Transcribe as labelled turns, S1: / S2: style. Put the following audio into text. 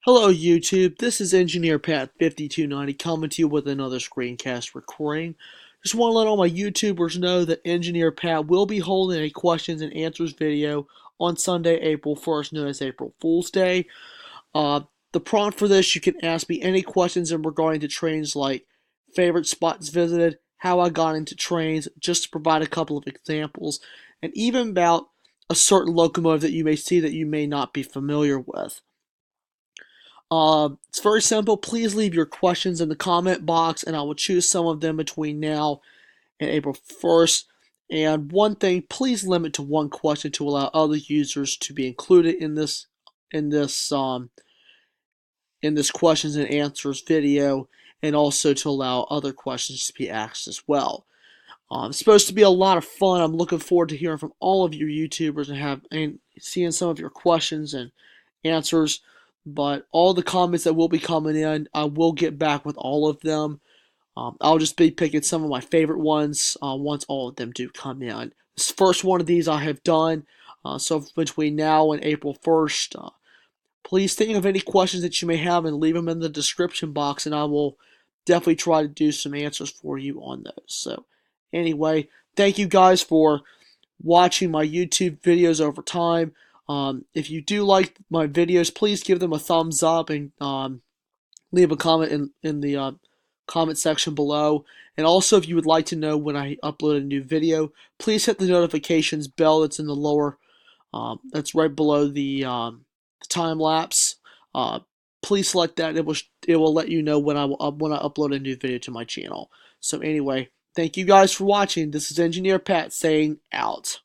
S1: Hello YouTube, this is Engineer Pat 5290 coming to you with another screencast recording. Just want to let all my YouTubers know that Engineer Pat will be holding a questions and answers video on Sunday, April 1st, known as April Fool's Day. Uh, the prompt for this, you can ask me any questions in regarding to trains like favorite spots visited, how I got into trains, just to provide a couple of examples, and even about a certain locomotive that you may see that you may not be familiar with. It's very simple. Please leave your questions in the comment box, and I will choose some of them between now and April 1st. And one thing, please limit to one question to allow other users to be included in this um, in this questions and answers video, and also to allow other questions to be asked as well. It's supposed to be a lot of fun. I'm looking forward to hearing from all of your YouTubers and seeing some of your questions and answers. But all the comments that will be coming in, I will get back with all of them. I'll just be picking some of my favorite ones once all of them do come in. This first one of these I have done. So between now and April 1st, please think of any questions that you may have and leave them in the description box, and I will definitely try to do some answers for you on those. So anyway, thank you guys for watching my YouTube videos over time. If you do like my videos, please give them a thumbs up and leave a comment in the comment section below. And also, if you would like to know when I upload a new video, please hit the notifications bell that's in the lower, that's right below the time lapse. Uh, please select that. It will let you know when I upload a new video to my channel. So anyway, thank you guys for watching. This is Engineer Pat saying out.